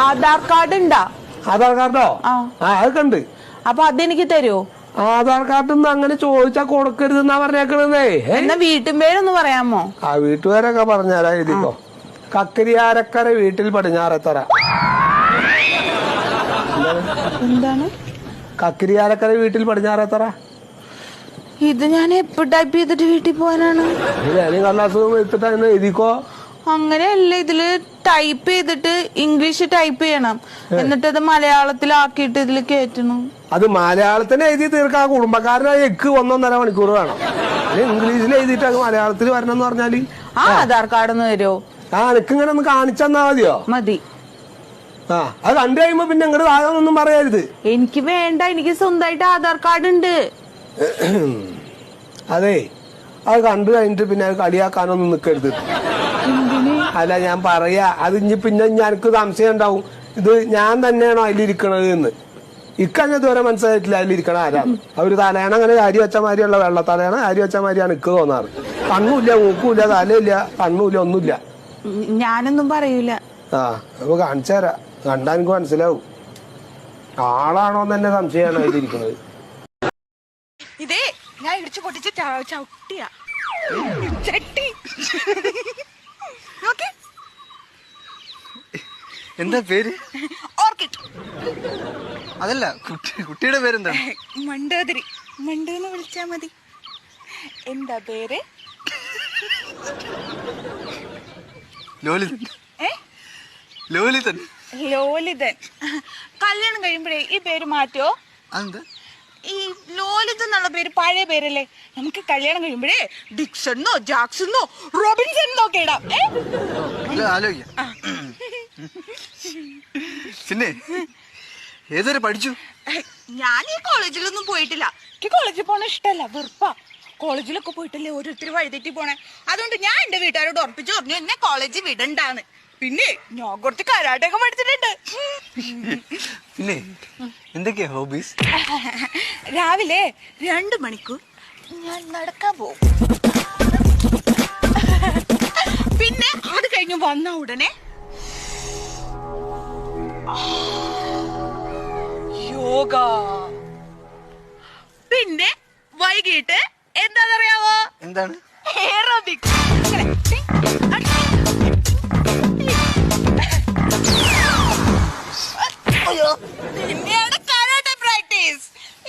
Aadhaar card ഉണ്ടാ? ആധാർ കാർഡോ? അതൊക്കെ ഉണ്ട്. അപ്പൊ അതെനിക്ക് തരുമോ? ആധാർ കാർഡ് അങ്ങനെ ചോദിച്ചാ കൊടുക്കരുതെന്നാ പറഞ്ഞേക്കണതേ. എന്നാ വീട്ടുപേരൊന്ന് പറയാമോ? വീട്ടുപേരൊക്കെ പറഞ്ഞാലാ എഴുതിക്കോ. കക്കരിയാരക്കര വീട്ടിൽ പടിഞ്ഞാറെത്തറ. എന്താണ് കക്കരിയാരക്കര വീട്ടിൽ പടിഞ്ഞാറെത്തറ? ഇത് ഞാൻ എപ്പോ ടൈപ്പ് ചെയ്തിട്ട് വീട്ടിൽ പോകാനാണ്? കടലാസ് എടുത്തിട്ട് എഴുതിക്കോ. അങ്ങനെയല്ല, ഇതില് ടൈപ്പ് ചെയ്തിട്ട് ഇംഗ്ലീഷ് ടൈപ്പ് ചെയ്യണം, എന്നിട്ട് അത് മലയാളത്തിലാക്കിയിട്ട് ഇതിൽ കേറ്റണം. അത് മലയാളത്തിന് എഴുതി തീർക്കാൻ കുടുംബക്കാരനായ എക്ക് 1.5 മണിക്കൂർ വേണം. ഇംഗ്ലീഷിൽ എഴുതിയിട്ട് അത് മലയാളത്തിൽ വരണം എന്ന് പറഞ്ഞാല് ആധാർ കാർഡ് ഒന്ന് തരുമോ? എനിക്ക് ഇങ്ങനെ ഒന്ന് കാണിച്ചെന്നാ മതിയോ? മതി. അത് കണ്ടു കഴിയുമ്പോ പിന്നെ ഇങ്ങോട്ട് താഴെന്നൊന്നും പറയരുത്. എനിക്ക് വേണ്ട, എനിക്ക് സ്വന്തമായിട്ട് ആധാർ കാർഡ് ഉണ്ട്. അതെ, അത് കണ്ടു കഴിഞ്ഞിട്ട് പിന്നെ അത് കളിയാക്കാനൊന്നും നിക്കരുത്. അല്ല, ഞാൻ പറയാ, അത് ഇനി പിന്നെ എനിക്ക് സംശയം ഉണ്ടാവും, ഇത് ഞാൻ തന്നെയാണോ അതിലിരിക്കണത് എന്ന്. ഇക്കന്നെ ഇതുവരെ മനസ്സിലായിട്ടില്ല അതിലിരിക്കണ ആരാണ്. അവര് തലയണ അങ്ങനെ അരി വെച്ച മാതിരിയുള്ള വെള്ള തലയണ അരി വെച്ച മാതിരിയാണ് ഇക്ക് തോന്നാറ്. കണ്ണുമില്ല, മൂക്കുമില്ല, തലയില്ല, കണ്ണുമില്ല, ഒന്നുമില്ല. ഞാനൊന്നും പറയൂല. അപ്പൊ കാണിച്ചു തരാം, കണ്ടാ എനിക്ക് മനസ്സിലാവും ആളാണോന്ന് തന്നെ സംശയമാണ് അതിലിരിക്കണത്. ഇതേ ഞാൻ ഇടിച്ചു പൊട്ടിച്ച് ചവിട്ടിയാ ചട്ടി. എന്താ പേര്? ഓർക്കിഡ്. അതല്ല, കുട്ടിയുടെ പേരെന്താ? മണ്ടോദരി. മണ്ടെന്ന് വിളിച്ചാ മതി. എന്താ പേര്? ലോലിതൻ. ലോലിതൻ. ലോലിതൻ. കല്യാണം കഴിയുമ്പോഴേ ഈ പേര് മാറ്റോ? അതെന്താ? ഈ ലോലിതൻ എന്നുള്ള പേര് പഴയ പേരല്ലേ, നമുക്ക് കല്യാണം കഴിയുമ്പോഴേ ഡിക്സണോ ജാക്സണോ റോബിൻസണോ ഒക്കെ ഇടാം. ആലോചിക്കാം. പിന്നെ ഏതുവരെ പഠിച്ചു? ഞാൻ ഈ കോളേജിലൊന്നും പോയിട്ടില്ല. എനിക്ക് കോളേജിൽ പോണ ഇഷ്ടമല്ല, വെറുപ്പാ. കോളേജിലൊക്കെ പോയിട്ടല്ലേ ഓരോരുത്തർ വഴിതെറ്റി പോണേ. അതുകൊണ്ട് ഞാൻ എന്റെ വീട്ടുകാരോട് ഉറപ്പിച്ചു പറഞ്ഞു എന്നെ കോളേജിൽ വിടണ്ടാന്ന്. പിന്നെ ഞാൻ കുറച്ച് കരാട്ടൊക്കെ പഠിച്ചിട്ടുണ്ട്. പിന്നെ എന്തൊക്കെയാ ഹോബീസ്? രാവിലെ 2 മണിക്കൂർ ഞാൻ നടക്കാൻ പോകും. പിന്നെ അത് കഴിഞ്ഞ് വന്ന ഉടനെ യോഗ. പിന്നെ വൈകിട്ട് എന്താണെന്നറിയാവോ? എന്താണ്? എയറോബിക്സ്. പിന്നെയാണ് കരാട്ടെ പ്രാക്ടീസ്.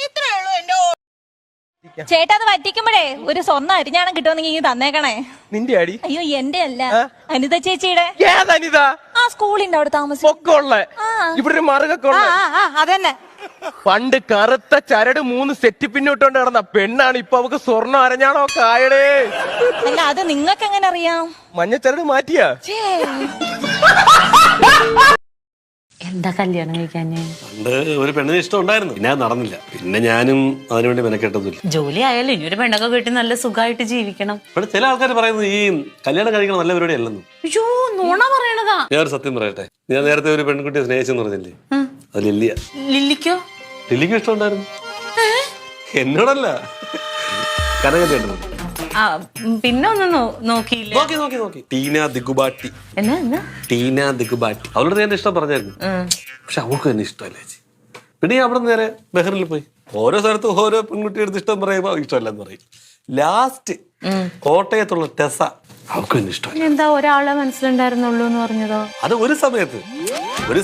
ഇത്രയേ ഉള്ളൂ എന്റെ. ചേട്ടാ, അത് പറ്റിക്കുമ്പോഴേ ഒരു സ്വർണ്ണ അരിഞ്ഞാണം കിട്ടുമെന്നെങ്കിൽ തന്നേക്കണേ. നിന്റെ അടി? അയ്യോ, എന്റെ അല്ല, അനിത ചേച്ചിയുടെ. ഏതനിത? ആ സ്കൂളിന്റെ അവിടെ താമസിക്കും. ഇവിടെ ഒരു മറുകൊക്കെ അതന്നെ. പണ്ട് കറുത്ത ചരട് 3 സെറ്റ് പിന്നോട്ടോണ്ട് നടന്ന പെണ്ണാണ് ഇപ്പൊ അവക്ക് സ്വർണ്ണം അരഞ്ഞാണോ കായടേ. അല്ല, അത് നിങ്ങൾക്ക് എങ്ങനെ അറിയാം? മഞ്ഞച്ചരട് മാറ്റിയാ? എന്താ കല്യാണം കഴിക്കാഞ്ഞേ? പണ്ട് ഒരു പെണ്ണിന് ഇഷ്ടം ഉണ്ടായിരുന്നു, പിന്നെ അത് നടന്നില്ല. പിന്നെ ഞാനും അതിനുവേണ്ടി മെനക്കെട്ടതില്ല. ജോലി ആയാലും ഇനി ഒരു പെണ്ണൊക്കെ കിട്ടി നല്ല സുഖമായിട്ട് ജീവിക്കണം. ഇവിടെ ചില ആൾക്കാർ പറയുന്നത് ഈ കല്യാണം കഴിക്കണം നല്ല പരിപാടി അല്ലെന്ന്. അയ്യോ, നുണ പറയണതാ. ഞാനൊരു സത്യം പറയട്ടെ, ഞാൻ നേരത്തെ ഒരു പെൺകുട്ടിയെ സ്നേഹിച്ചെന്ന് പറഞ്ഞില്ലേ, അത് ലില്ലിയ. ലില്ലിക്കോ? ലില്ലിക്കും ഇഷ്ടം ഉണ്ടായിരുന്നു, എന്നോടല്ല, കനകല്യാണം. പിന്നെ ഒന്നും നോക്കിയില്ല? നോക്കി. ടീന ദിഗുബാട്ടി. എന്നാ? ടീന ദിഗുബാട്ടി. അവളോട് ഞാൻ ഇഷ്ടം പറഞ്ഞായിരുന്നു, പക്ഷെ അവൾക്ക് തന്നെ ഇഷ്ടമല്ല ചേച്ചി. പിന്നെ അവിടെ നിന്ന് നേരെ ബഹറിൽ പോയി. ഓരോ സ്ഥലത്തും ഓരോ പെൺകുട്ടിയെടുത്ത് ഇഷ്ടം പറയുമ്പോ ഇഷ്ടമല്ലെന്ന് പറയും. ലാസ്റ്റ് കോട്ടയത്തുള്ള ടെസ, അവൾക്ക് തന്നെ ഇഷ്ടമല്ല. എന്താ ഒരാളെ മനസ്സിലുണ്ടായിരുന്നുള്ളൂ എന്ന് പറഞ്ഞതോ? അത് ഒരു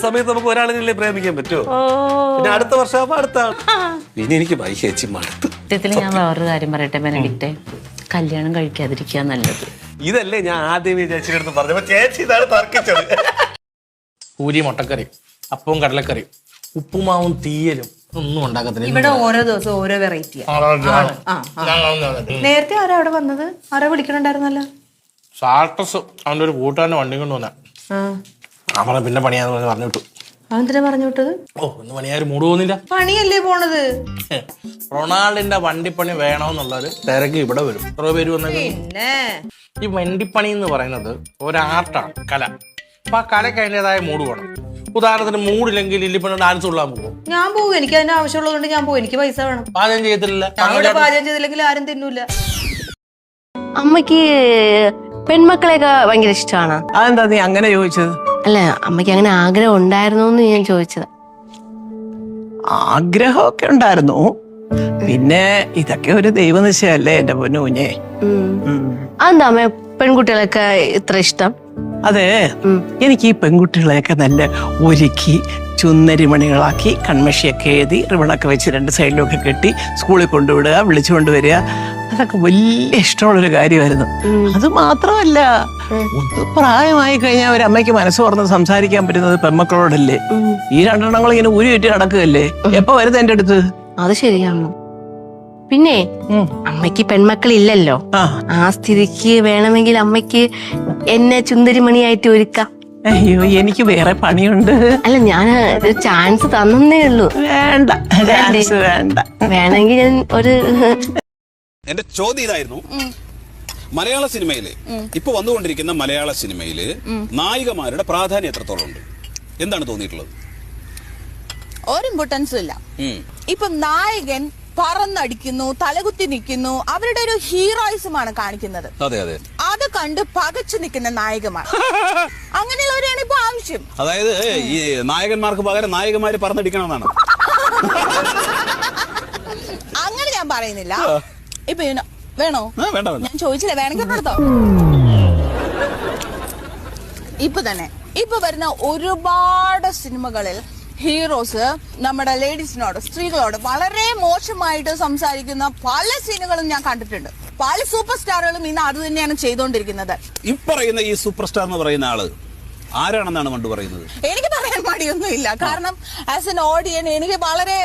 സമയത്ത് നമുക്ക് ഒരാളിനെ പ്രേമിക്കാൻ പറ്റുമോ? പിന്നെ അടുത്ത വർഷം അടുത്ത പിന്നെ എനിക്ക് ചേച്ചി മടുത്തു. സത്യത്തിൽ ഞാൻ വേറൊരു കാര്യം പറയട്ടെ ബെനഡിക്റ്റേ, കല്യാണം കഴിക്കാതിരിക്കുക നല്ലത്. ഇതല്ലേ ഞാൻ ആദ്യമേ ചേച്ചിയുടെ അടുത്ത് പറഞ്ഞപ്പോ ചേച്ചി ഇതാണ് തർക്കിച്ചത്. പൂരി, മുട്ടക്കറി, അപ്പവും കടലക്കറി, ഉപ്പുമാവും തീയലും ഒന്നും ഉണ്ടാക്കത്തില്ല. ഇവിടെ ഓരോ ദിവസം ഓരോ വെറൈറ്റി. നേരത്തെ ആരാ അവിടെ വന്നത്? ആരാ വിളിക്കണുണ്ടായിരുന്നല്ലോ? സാൾട്ടസ് അവന്റെ ഒരു കൂട്ടുകാരന്റെ വണ്ടി കൊണ്ട് വന്ന അവനെ പിന്നെ പണിയാന്ന് പറഞ്ഞു വിട്ടു. അതെന്തിനാ പറഞ്ഞു വിട്ടത്? ഒന്ന് പണിയാര് മൂട് പോകുന്നില്ല. പണിയല്ലേ പോണത്? റൊണാൾഡിന്റെ വണ്ടിപ്പണി വേണമെന്നുള്ളൊരു തിരക്ക് ഇവിടെ വരും. എത്ര പേര് വന്നേക്കും. പിന്നെ ഈ വണ്ടിപ്പണി എന്ന് പറയുന്നത് ഒരു ആർട്ടാണ്, കല. അപ്പൊ ആ കലയ്ക്ക് അതിൻ്റെതായ മൂഡ് വേണം. ഉദാഹരണത്തിന് മൂടില്ലെങ്കിൽ ലില്ലിപ്പണി ഡാൻസ് കൊള്ളാൻ പോകും. ഞാൻ പോകും, എനിക്ക് അതിന്റെ ആവശ്യമുള്ളതുകൊണ്ട് ഞാൻ പോകും. എനിക്ക് പൈസ വേണം. പാചകം ചെയ്തിട്ടില്ല, ഞങ്ങളുടെ പാചകം ചെയ്തില്ലെങ്കിൽ ആരും തിന്നൂല. അമ്മക്ക് പെൺമക്കളെയൊക്കെ ഭയങ്കര ഇഷ്ടമാണ്. അതെന്താ നീ അങ്ങനെ ചോദിച്ചത്? അല്ല അമ്മയ്ക്ക് അങ്ങനെ ആഗ്രഹം ഉണ്ടായിരുന്നോ എന്ന് ഞാൻ ചോദിച്ചത്. ആഗ്രഹമൊക്കെ ഉണ്ടായിരുന്നു, പിന്നെ ഇതൊക്കെ ഒരു ദൈവനിശ്ചയല്ലേ എന്റെ പൊന്നു കുഞ്ഞെ. അതെന്താ അമ്മ പെൺകുട്ടികളൊക്കെ ഇത്ര ഇഷ്ടം? അതെ, എനിക്ക് ഈ പെൺകുട്ടികളെയൊക്കെ നല്ല ഒരുക്കി ചുന്നരിമണികളാക്കി കൺമഷിയൊക്കെ എഴുതി റിബണൊക്കെ വെച്ച് 2 സൈഡിലൊക്കെ കെട്ടി സ്കൂളിൽ കൊണ്ടുവിടുക, വിളിച്ചു കൊണ്ടുവരിക, അതൊക്കെ വലിയ ഇഷ്ടമുള്ളൊരു കാര്യമായിരുന്നു. അത് മാത്രമല്ല, ഒന്ന് പ്രായമായി കഴിഞ്ഞാൽ ഒരു അമ്മയ്ക്ക് മനസ്സ് തുറന്ന് സംസാരിക്കാൻ പറ്റുന്നത് പെൺമക്കളോടല്ലേ. ഈ 2 എണ്ണങ്ങൾ ഇങ്ങനെ ഊരി ചുറ്റി നടക്കുകയല്ലേ, എപ്പോ വരുന്നത് എന്റെ അടുത്ത്? അത് ശരിയാണ്. പിന്നെ അമ്മയ്ക്ക് പെൺമക്കളില്ലല്ലോ, ആ സ്ഥിതിക്ക് വേണമെങ്കിൽ അമ്മയ്ക്ക് എന്നെ ചുന്ദരിമണിയായിട്ട് ഒരുക്കാം. അയ്യോ, എനിക്ക് വേറെ പണിയുണ്ട്. അല്ല, ഞാൻ ചാൻസ് തന്നേ ഉള്ളൂ. വേണ്ട, വേണ്ട. വേണമെങ്കിൽ ഞാൻ ഒരു എന്റെ ചോദ്യം ഇതായിരുന്നു, മലയാള സിനിമയില് ഇപ്പൊ വന്നുകൊണ്ടിരിക്കുന്ന മലയാള സിനിമയില് നായികമാരുടെ പ്രാധാന്യം എത്രത്തോളം ഉണ്ട്? എന്താണ് തോന്നിയിട്ടുള്ളത്? ഒരു ഇമ്പോർട്ടൻസും ഇല്ല. ഇപ്പൊ നായകൻ പറന്നടിക്കുന്നു, തലകുത്തി നിൽക്കുന്നു, അവരുടെ ഒരു ഹീറോയിസമാണ് കാണിക്കുന്നത്. അതെ അതെ, അത് കണ്ട് പകച്ചു നിൽക്കുന്ന നായകന്മാർ, അങ്ങനെയുള്ളവരെയാണ് ഇപ്പൊ ആവശ്യം. അതായത് ഈ നായകന്മാർക്ക് പകരം നായകന്മാര് പറന്നടിക്കണമെന്നാണ്. അങ്ങനെ ഞാൻ പറയുന്നില്ല. ഇപ്പൊ വേണോ? വേണ്ട, ഞാൻ ചോദിച്ചില്ല, വേണമെങ്കിൽ പറഞ്ഞോ. ഇപ്പൊ തന്നെ ഇപ്പൊ വരുന്ന ഒരുപാട് സിനിമകളിൽ ഹീറോസ് നമ്മുടെ ലേഡീസിനോട്, സ്ത്രീകളോട് വളരെ മോശമായിട്ട് സംസാരിക്കുന്ന പല സീനുകളും ഞാൻ കണ്ടിട്ടുണ്ട്. പല സൂപ്പർ സ്റ്റാറുകളും ഇന്ന് അത് തന്നെയാണ് ചെയ്തുകൊണ്ടിരിക്കുന്നത്. ഈ പറയുന്ന ഈ സൂപ്പർ സ്റ്റാർ എന്ന് പറയുന്ന ആള് ആരാണെന്നാണ് പണ്ട് പറയുന്നത്? എനിക്ക് പറയാൻ മടിയൊന്നുമില്ല, കാരണം ആസ് എൻ ഓഡിയൻ എനിക്ക് വളരെ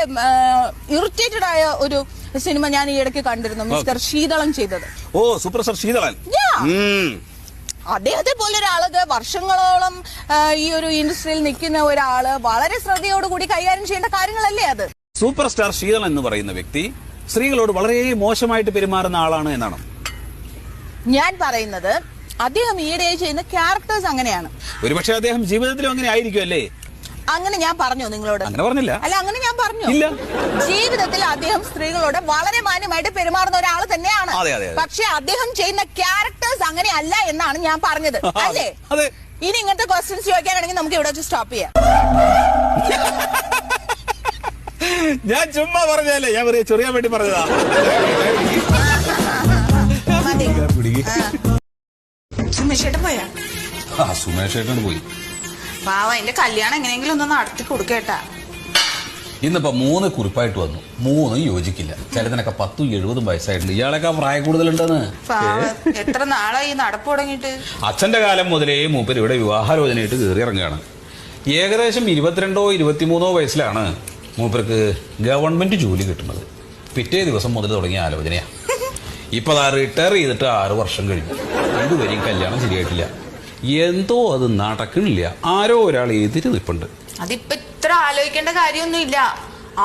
ഇറിറ്റേറ്റഡ് ആയ ഒരു സിനിമ ഞാൻ ഈ ഇടയ്ക്ക് കണ്ടിരുന്നു, മിസ്റ്റർ ശീതളം ചെയ്തത്. ഓ, സൂപ്പർ സ്റ്റാർ ശീതളൻ. അദ്ദേഹത്തെ പോലെ ഒരാള് വർഷങ്ങളോളം ഈ ഒരു ഇൻഡസ്ട്രിയിൽ നിൽക്കുന്ന ഒരാള് വളരെ ശ്രദ്ധയോടുകൂടി കൈകാര്യം ചെയ്യേണ്ട കാര്യങ്ങളല്ലേ അത്. സൂപ്പർ സ്റ്റാർ ശീതളൻ എന്ന് പറയുന്ന വ്യക്തി സ്ത്രീകളോട് വളരെ മോശമായിട്ട് പെരുമാറുന്ന ആളാണ് എന്നാണ് ഞാൻ പറയുന്നത്. അദ്ദേഹം ഈയിടെ ചെയ്യുന്ന ക്യാരക്ടേഴ്സ് അങ്ങനെയാണ്. ഒരുപക്ഷെ അദ്ദേഹം ജീവിതത്തിലും അങ്ങനെ ആയിരിക്കും അല്ലേ? അങ്ങനെ ഞാൻ പറഞ്ഞു നിങ്ങളോട്? അങ്ങനെ പറഞ്ഞില്ല. അല്ല, അങ്ങനെ ഞാൻ പറഞ്ഞു. ഇല്ല, ജീവിതത്തിൽ അദ്ദേഹം സ്ത്രീകളോട് വളരെ മാന്യമായിട്ട് പെരുമാറുന്ന ഒരാൾ തന്നെയാണ്. പക്ഷെ അദ്ദേഹം ചെയ്യുന്ന ക്യാരക്ടേഴ്സ് അങ്ങനെ അല്ല എന്നാണ് ഞാൻ പറഞ്ഞത്, അല്ലേ? ഇനി ഇങ്ങനത്തെ ക്വസ്റ്റ്യൻസ് ചോദിക്കാനാണെങ്കിൽ നമുക്ക് ഇവിടെ വെച്ച് സ്റ്റോപ്പ് ചെയ്യാം. ഞാൻ ചുമ്മാ പറഞ്ഞല്ലേ, ഞാൻ ചെറിയ വേണ്ടി പറഞ്ഞതാ. സുമേഷേട്ടൻ പോയാ? സുമേഷേട്ടൻ പോയി. പാവ, എന്റെ കല്യാണം എങ്ങനെയെങ്കിലും ഒന്ന് നടത്തി കൊടുക്കേട്ടാ. ഇന്നിപ്പോ 3 കുറിപ്പായിട്ട് വന്നു. 3 യോജിക്കില്ല. ചിലതിനൊക്കെ 10-70 വയസ്സായിട്ടുണ്ട്. ഇയാളൊക്കെ പ്രായ കൂടുതലുണ്ടെന്ന്. എത്ര നാളായി നടപ്പ് തുടങ്ങിയിട്ട്? അച്ഛന്റെ കാലം മുതലേ മൂപ്പര് ഇവിടെ വിവാഹാലോചനയായിട്ട് കയറി ഇറങ്ങുകയാണ്. ഏകദേശം 22-23 വയസ്സിലാണ് മൂപ്പർക്ക് ഗവൺമെന്റ് ജോലി കിട്ടുന്നത്. പിറ്റേ ദിവസം മുതൽ തുടങ്ങിയ ആലോചനയാ. ഇപ്പൊ റിട്ടയർ ചെയ്തിട്ട് 6 വർഷം കഴിഞ്ഞു. ഇതുവരെയും കല്യാണം ശരിയായിട്ടില്ല. എന്തോ അത് നടക്കണില്ല. ആരോ ഒരാൾ എതിര് നിൽപ്പുണ്ട്. അതിപ്പോ ഇത്ര ആലോചിക്കേണ്ട കാര്യമൊന്നുമില്ല.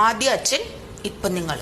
ആദ്യം അച്ഛൻ, ഇപ്പൊ നിങ്ങൾ.